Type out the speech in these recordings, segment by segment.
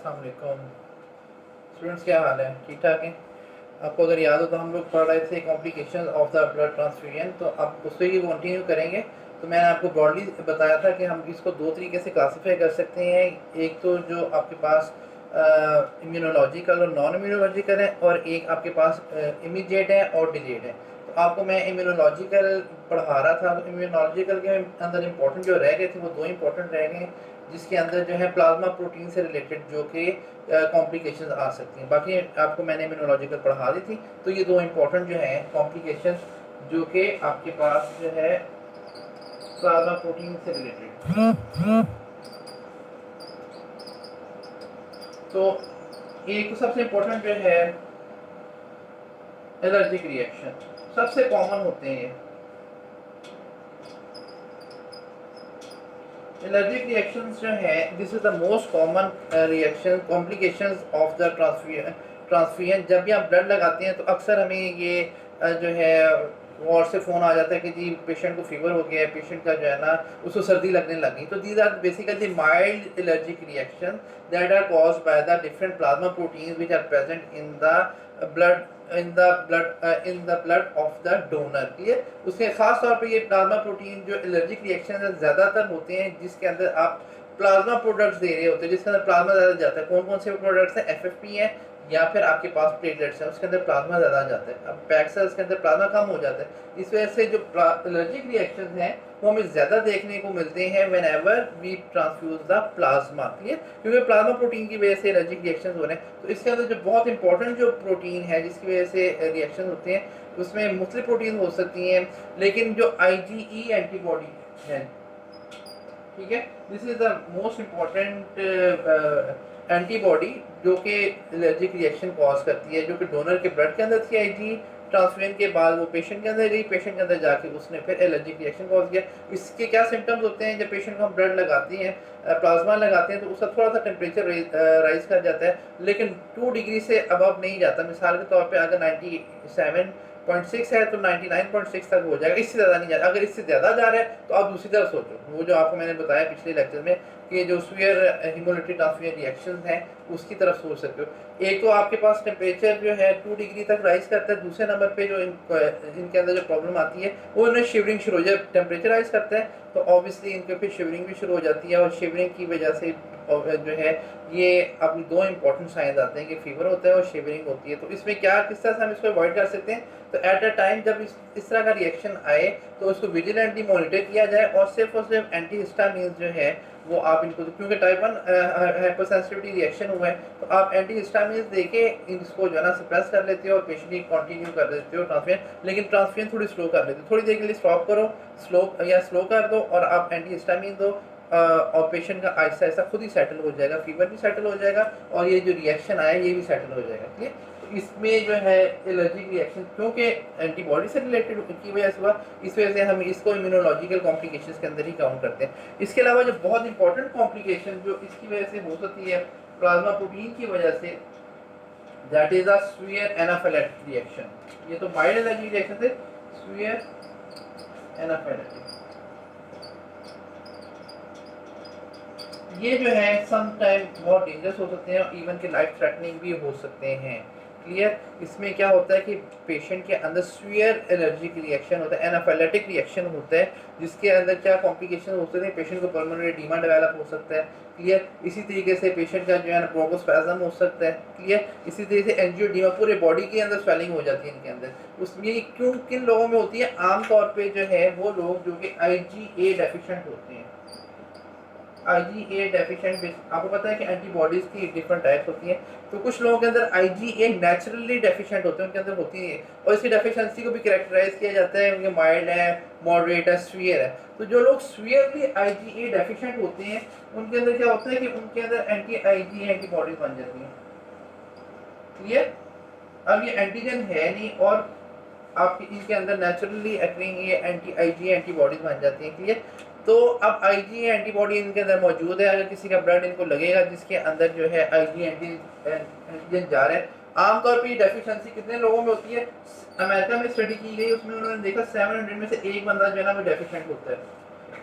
अस्सलाम वालेकुम स्टूडेंट्स, क्या हाल है? ठीक ठाक हैं? आपको अगर याद हो तो हम लोग पढ़ रहे थे complications of the blood transfusion, तो आप उससे ही कंटिन्यू करेंगे। तो मैंने आपको ब्रॉडली बताया था कि हम इसको दो तरीके से क्लासीफाई कर सकते हैं। एक तो जो आपके पास इम्यूनोलॉजिकल और नॉन इम्यूनोलॉजिकल है, और एक आपके पास इमीडिएट है और डिलेड है। तो आपको मैं इम्यूनोलॉजिकल पढ़ा रहा था, तो इम्यूनोलॉजिकल के अंदर इंपॉर्टेंट जो रह गए थे वो दो इंपॉर्टेंट रह गए, जिसके अंदर जो है प्लाज्मा प्रोटीन से रिलेटेड जो कि कॉम्प्लिकेशंस आ सकती हैं। बाकी आपको मैंने इम्यूनोलॉजिकल पढ़ा दी थी। तो ये दो इंपॉर्टेंट जो हैं कॉम्प्लिकेशंस जो कि आपके पास जो है प्लाज्मा प्रोटीन से रिलेटेड। तो एक तो सबसे इंपॉर्टेंट जो है एलर्जिक रिएक्शन, सबसे कॉमन होते हैं। एलर्जिक रिएक्शंस जो है, this is the most common reaction complications of the transfusion. जब भी आप ब्लड लगाते हैं तो अक्सर हमें ये जो है वार्ड से फ़ोन आ जाता है कि जी पेशेंट को फीवर हो गया है, पेशेंट का जो है ना उसको सर्दी लगने लगी। तो these are basically mild allergic reaction that are caused by the different plasma proteins which are present in the blood of the donor. Clear? उसके खास तौर पे ये प्लाज्मा प्रोटीन जो एलर्जिक रिएक्शन ज़्यादातर होते हैं जिसके अंदर आप प्लाज्मा प्रोडक्ट्स दे रहे होते हैं, जिसके अंदर प्लाज्मा ज़्यादा जाता है। कौन कौन से प्रोडक्ट्स हैं? एफएफपी है, या फिर आपके पास प्लेटलेट्स हैं, उसके अंदर प्लाज्मा ज़्यादा जाता है। अब पैक सेल्स के अंदर प्लाज्मा कम हो जाता है। इस वजह से जो एलर्जिक रिएक्शन हैं वो हमें ज़्यादा देखने को मिलते हैं whenever we transfuse the plasma. Clear? क्योंकि प्लाज्मा प्रोटीन की वजह से एलर्जिक रिएक्शन हो रहे हैं। तो इसके अंदर जो बहुत इंपॉर्टेंट जो प्रोटीन है जिसकी वजह से रिएक्शन होते हैं, उसमें मुख्तलिफ प्रोटीन हो सकती हैं, लेकिन जो IgE एंटीबॉडी है, ठीक है, this is the most important antibody जो कि एलर्जिक रिएक्शन कॉज करती है, जो कि डोनर के ब्लड के अंदर थी IgE। ट्रांसफ्यूजन के बाद वो पेशेंट के अंदर गई, पेशेंट के अंदर जाके उसने फिर एलर्जिक रिएक्शन कॉज किया। इसके क्या सिम्टम्स होते हैं? जब पेशेंट को हम ब्लड लगाते हैं, प्लाज्मा लगाते हैं, तो उसका थोड़ा सा टेम्परेचर राइज कर जाता है, लेकिन 2 डिग्री से अबव नहीं जाता। मिसाल के तौर पे अगर 97.6 है तो 99.6 तक हो जाएगा, इससे ज़्यादा नहीं जाता। अगर इससे ज़्यादा जा रहा है तो आप दूसरी तरफ सोचो, वो जो आपको मैंने बताया पिछले लेक्चर में कि जो सीवियर हीमोलिटिक ट्रांसफ्यूजन रिएक्शंस हैं उसकी तरफ सोच सकते हो। एक तो आपके पास टेम्परेचर जो है 2 डिग्री तक राइज करता है। दूसरे नंबर पे जो इनके अंदर जो प्रॉब्लम आती है वो इन्हें शिवरिंग शुरू हो जाए। टेम्परेचर राइज करता है तो ऑब्वियसली इनके फिर शिवरिंग भी शुरू हो जाती है, और शिवरिंग की वजह से जो है ये अपनी दो इंपॉर्टेंट साइंस आते हैं कि फीवर होता है और शिवरिंग होती है। तो इसमें क्या किस तरह से हम इसको अवॉइड कर सकते हैं? तो एट अ टाइम जब इस तरह का रिएक्शन आए तो उसको विजिलेंटली मॉनिटर किया जाए, और सिर्फ एंटीहिस्टामिन्स जो है वो आप इनको, क्योंकि टाइप 1 हाइपरसेंसिटिविटी रिएक्शन हुआ है, तो आप एंटीहिस्टामिन्स देके इसको जो है ना सप्रेस कर लेते हो और पेशेंट कंटिन्यू कर देते हो ट्रांसफ्यूजन। लेकिन ट्रांसफ्यूजन थोड़ी स्लो कर लेते हो, थोड़ी देर के लिए स्टॉप करो, स्लो कर दो, और आप एंटीहिस्टामिन दो, और पेशेंट का आहिस्ता आहिस्ता खुद ही सेटल हो जाएगा, फीवर भी सेटल हो जाएगा, और ये जो रिएक्शन आया ये भी सेटल हो जाएगा। ठीक है? तो इसमें जो है एलर्जिक रिएक्शन क्योंकि एंटीबॉडी से रिलेटेड की वजह से हुआ, इस वजह से हम इसको इम्यूनोलॉजिकल कॉम्प्लिकेशंस के अंदर ही काउंट करते हैं। इसके अलावा जो बहुत इंपॉर्टेंट कॉम्प्लिकेशन जो इसकी वजह से हो सकती है प्लाज्मा प्रोटीन की वजह से, that is a severe anaphylactic reaction. ये तो माइल्ड एलर्जिक रिएक्शन थे, सीवियर एनाफिलेक्टिक ये जो है सम टाइम बहुत डेंजरस हो सकते हैं, और इवन के लाइफ थ्रेटनिंग भी हो सकते हैं। क्लियर? इसमें क्या होता है कि पेशेंट के अंदर सीवियर एलर्जिक रिएक्शन होता है, एनाफिलेक्टिक रिएक्शन होता है, जिसके अंदर क्या कॉम्प्लिकेशन हो सकते हैं? पेशेंट को पल्मोनरी एडीमा डेवलप हो सकता है। क्लियर? इसी तरीके से पेशेंट का जो है ना ब्रोंकोस्पैज्म हो सकता है। क्लियर? इसी तरीके से एंजियोडीमा, पूरे बॉडी के अंदर स्वेलिंग हो जाती है इनके अंदर। उसमें क्यों किन लोगों में होती है? आमतौर पर जो है वो लोग जो कि IgA डेफिशिएंट होते हैं। IgA डेफिशिएंट, आपको पता है कि एंटीबॉडीज़ की डिफरेंट टाइप्स होती हैं, तो कुछ लोगों के अंदर IgA नेचुरली डेफिशिएंट होते हैं, उनके अंदर होती है, और इसकी डेफिशिएंसी को भी कैरेक्टराइज किया जाता है, उनके माइल्ड है, मॉडरेट है, सीवियर है। तो जो लोग सीवियरली IgA डेफिशिएंट होते हैं उनके अंदर क्या होता है कि उनके अंदर एंटी-IgA एंटीबॉडीज बन जाती हैं। क्लियर? अब ये एंटीजन है नहीं, और आपके इनके अंदर नेचुरली अकरिंग ये एंटी-IgA एंटीबॉडीज बन जाती हैं। क्लियर? तो अब IgA एंटीबॉडी इनके अंदर मौजूद है। अगर किसी का ब्लड इनको लगेगा जिसके अंदर जो है IgA एंटीजन जा रहा है, आमतौर पर ये डेफिशिएंसी कितने लोगों में होती है? अमेरिका में स्टडी की गई, उसमें उन्होंने देखा 700 में से एक बंदा जो है ना वो डेफिशिएंट होता है।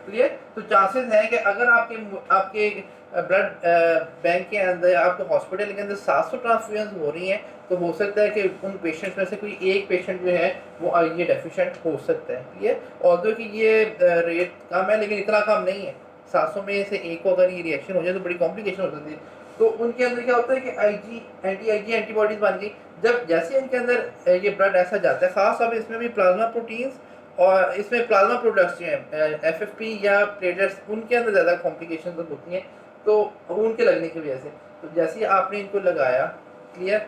क्लियर। तो चांसेस हैं कि अगर आपके ब्लड बैंक के अंदर, आपके हॉस्पिटल के अंदर 700 ट्रांसफ्यूजन हो रही हैं, तो हो सकता है कि उन पेशेंट्स में से कोई एक पेशेंट जो है वो आईजी डेफिशिएंट हो सकता है। क्लियर। ऑल्दो कि ये रेट कम है, लेकिन इतना कम नहीं है। 700 में से एक को अगर ये रिएक्शन हो जाए तो बड़ी कॉम्प्लिकेशन हो सकती है। तो उनके अंदर क्या होता है कि आईजी एंटीबॉडीज बन गई। जब जैसे इनके अंदर ये ब्लड ऐसा जाता है, खास तौर पर इसमें भी प्लाज्मा प्रोटीन्स और इसमें प्लाज्मा प्रोडक्ट्स जो हैं एफएफपी या प्लेटलेट्स, उनके अंदर ज़्यादा कॉम्प्लिकेशन होती हैं, तो उनके लगने की वजह से। तो जैसे ही आपने इनको लगाया, क्लियर,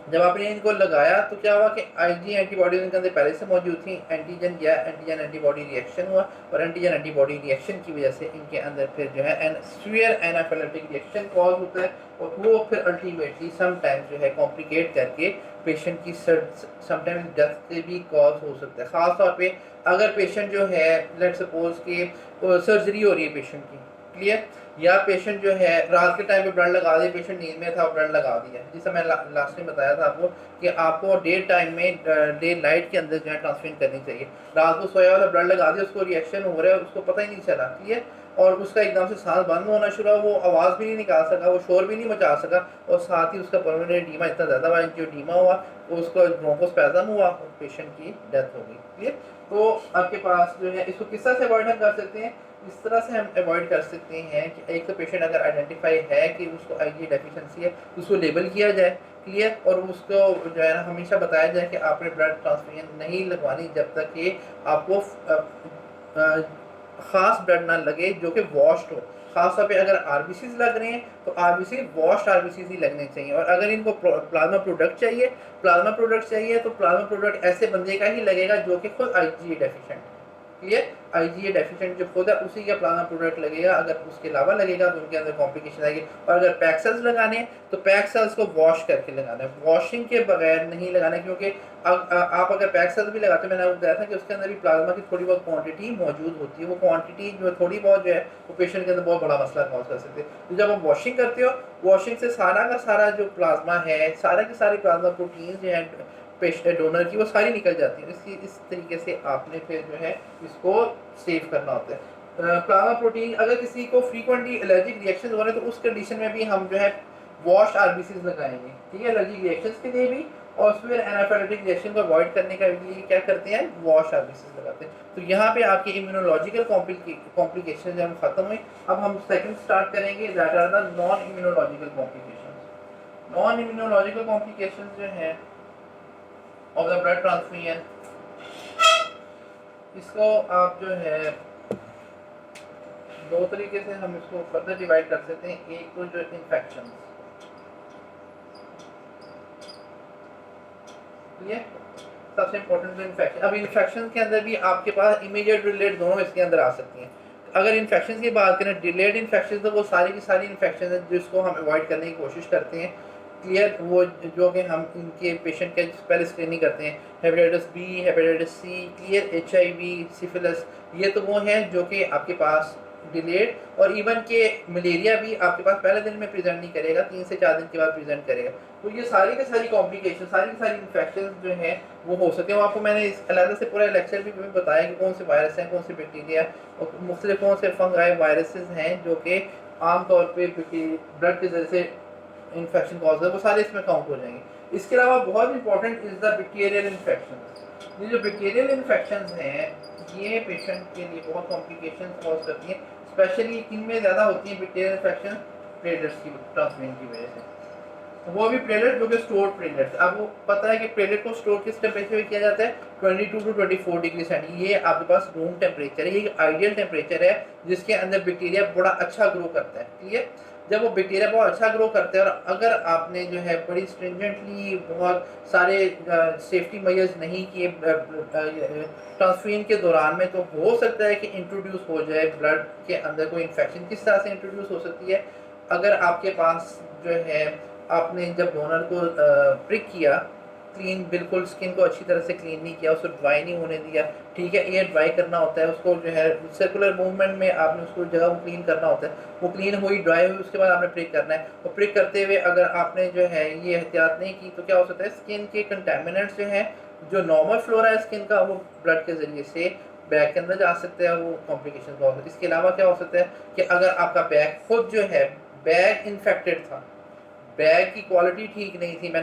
जब आपने इनको लगाया तो क्या हुआ कि आईजी एंटीबॉडीज इनके अंदर पहले से मौजूद थी। एंटीजन या एंटीजन एंटीबॉडी रिएक्शन हुआ, और एंटीजन एंटीबॉडी रिएक्शन की वजह से इनके अंदर फिर जो है सीवियर एनाफिलेक्टिक रिएक्शन कॉज होता है, और वो फिर अल्टीमेटली समटाइम्स जो है कॉम्प्लिकेट करके पेशेंट की समटाइम्स डेथ से भी कॉज हो सकता है। ख़ास तौर पे अगर पेशेंट जो है, लेट्स सपोज कि सर्जरी हो रही है पेशेंट की, क्लियर, या पेशेंट जो है रात के टाइम पे ब्लड लगा दिया, पेशेंट नींद में था, ब्लड लगा दिया, जिससे मैं लास्ट में बताया था आपको कि आपको डे टाइम में, डे लाइट के अंदर जो है ट्रांसफ्यूजन करनी चाहिए। रात को सोया वाला ब्लड लगा दिया, उसको रिएक्शन हो रहा है, उसको पता ही नहीं चला, क्लियर, और उसका एकदम से सांस बंद होना शुरू हुआ, वो आवाज़ भी नहीं निकाल सका, वो शोर भी नहीं मचा सका, और साथ ही उसका परमानेंट एडीमा इतना ज़्यादा हुआ, जो एडीमा हुआ तो उसका ब्रोंकोस्पैज़म हुआ और पेशेंट की डेथ हो गई। क्लियर। तो आपके पास जो है इसको किस तरह से अवॉइड हम कर सकते हैं? इस तरह से हम अवॉइड कर सकते हैं कि एक तो पेशेंट अगर आइडेंटिफाई है कि उसको आईजी डेफिशिएंसी है, तो उसको लेबल किया जाए, क्लियर, और उसको जो है ना हमेशा बताया जाए कि आपने ब्लड ट्रांसफ्यूजन नहीं लगवानी जब तक कि आपको ख़ास ब्लड ना लगे जो कि वॉश्ड हो। ख़ास तौर पे अगर आरबीसीज लग रहे हैं तो आरबीसी वॉश्ड आरबीसीज ही लगने चाहिए, और अगर इनको प्लाज्मा प्रोडक्ट चाहिए, तो प्लाज्मा प्रोडक्ट ऐसे बंदे का ही लगेगा जो कि खुद आईजीए डेफिशिएंट है। क्लियर। आईजीए डेफिशिएंट जो खुद है उसी का प्लाज्मा प्रोडक्ट लगेगा, अगर उसके अलावा लगेगा तो उनके अंदर कॉम्प्लिकेशन आएगी। और अगर पैक सेल्स लगाने हैं तो पैक सेल्स को वॉश करके लगाना है, वॉशिंग के बगैर नहीं लगाना, क्योंकि आप अगर पैक सेल्स भी लगाते हैं, मैंने आपको बताया था कि उसके अंदर भी प्लाज्मा की थोड़ी बहुत क्वांटिटी मौजूद होती है, वो क्वांटिटी जो थोड़ी बहुत जो है वो पेशेंट के अंदर बहुत बड़ा मसला कॉज कर सकते हैं। तो जब आप वॉशिंग करते हो, वॉशिंग से सारा का सारा जो प्लाज्मा है, सारा की सारी प्लाज्मा प्रोटीन जो है पेशेंट डोनर की, वो सारी निकल जाती है। इस तरीके से आपने फिर जो है इसको सेव करना होता है। प्लाज्मा प्रोटीन अगर किसी को फ्रीक्वेंटली एलर्जिक रिएक्शन हो रहे हैं तो उस कंडीशन में भी हम जो है वॉश आरबीसीज लगाएंगे, ठीक है, एलर्जिक रिएक्शंस के लिए भी, और फिर एनाफिलेक्टिक रिएक्शन को अवॉइड करने के लिए क्या करते हैं, वॉश आरबीसीज लगाते हैं। तो यहाँ पे आपकी इम्यूनोलॉजिकल कॉम्प्लिकेशन जब खत्म हुई, अब हम सेकंड स्टार्ट करेंगे, that are the non immunological complications. Non immunological complications जो हैं ऑफ द ब्लड ट्रांसफ्यूजन, इसको आप जो है दो तरीके से हम इसको फर्दर डिवाइड कर सकते हैं। एक तो जो इन्फेक्शन, ये सबसे इम्पोर्टेंट जो इन्फेक्शन। अब इन्फेक्शन के अंदर भी आपके पास इमीडिएट डिलेड दोनों इसके अंदर आ सकती हैं। अगर इन्फेक्शन की बात करें, डिलेड इन्फेक्शन, तो वो सारी की सारी इन्फेक्शन है जिसको हम अवॉइड करने की कोशिश करते हैं, क्लियर, वो जो कि हम इनके पेशेंट के पहले स्क्रीनिंग करते हैं, hepatitis B, hepatitis C, clear, HIV, syphilis, ये तो वो हैं जो कि आपके पास डिलेड, और इवन के मलेरिया भी आपके पास पहले दिन में प्रेजेंट नहीं करेगा, 3 से 4 दिन के बाद प्रेजेंट करेगा। तो ये सारी की सारी कॉम्प्लिकेशन, सारी की सारी इन्फेक्शन जो हैं वो हो सकते हैं। आपको मैंने इस अलग से पूरा लेक्चर भी बताया कि कौन से वायरस हैं, कौन से बैक्टीरिया और मुख्तलिफ कौन से फंगाई वायरसेस हैं जो कि आमतौर पर ब्लड के जरिए से इन्फेक्शन कॉज है, वो सारे इसमें काउंट हो जाएंगे। इसके अलावा बहुत important is the bacterial infection. ये जो बैक्टीरियल इन्फेक्शन हैं ये पेशेंट के लिए बहुत कॉम्प्लिकेशन कॉज करती हैं, स्पेशली किनमें ज़्यादा होती हैं बैक्टीरियल इन्फेक्शन, प्लेटलेट्स की ट्रांसफ्यूजन की वजह से। वो भी प्लेटलेट जो कि स्टोर प्लेटलेट्स, आपको पता है कि प्लेटलेट को स्टोर किस टेम्परेचर में किया जाता है, 22 टू 24 डिग्री सेंटीग्रेड। ये आपके पास रूम टेम्परेचर है, ये आइडियल टेम्परेचर है जिसके अंदर बैक्टीरिया बड़ा अच्छा ग्रो करता है, ठीक है। जब वो बैक्टीरिया बहुत अच्छा ग्रो करते हैं, और अगर आपने जो है बड़ी स्ट्रिंजेंटली बहुत सारे सेफ्टी मेजर्स नहीं किए ट्रांसफ्यूजन के दौरान में, तो हो सकता है कि इंट्रोड्यूस हो जाए ब्लड के अंदर कोई इन्फेक्शन। किस तरह से इंट्रोड्यूस हो सकती है? अगर आपके पास जो है आपने जब डोनर को प्रिक किया, क्लीन, बिल्कुल स्किन को अच्छी तरह से क्लीन नहीं किया, उसको ड्राई नहीं होने दिया, ठीक है, एयर ड्राई करना होता है उसको, जो है सर्कुलर मूवमेंट में आपने उसको जगह को क्लीन करना होता है, वो क्लीन हुई, ड्राई हुई, उसके बाद आपने प्रिक करना है। और प्रिक करते हुए अगर आपने जो है ये एहतियात नहीं की तो क्या हो सकता है, स्किन के कंटेमिनेंट्स जो हैं, जो नॉर्मल फ्लोरा है स्किन का, वो ब्लड के ज़रिए से बैग के अंदर जा सकता है, वो कॉम्प्लिकेशन का हो सकता है। इसके अलावा क्या हो सकता है कि अगर आपका बैग खुद जो है बैग इन्फेक्टेड था, बैग की क्वालिटी ठीक नहीं थी, मैंने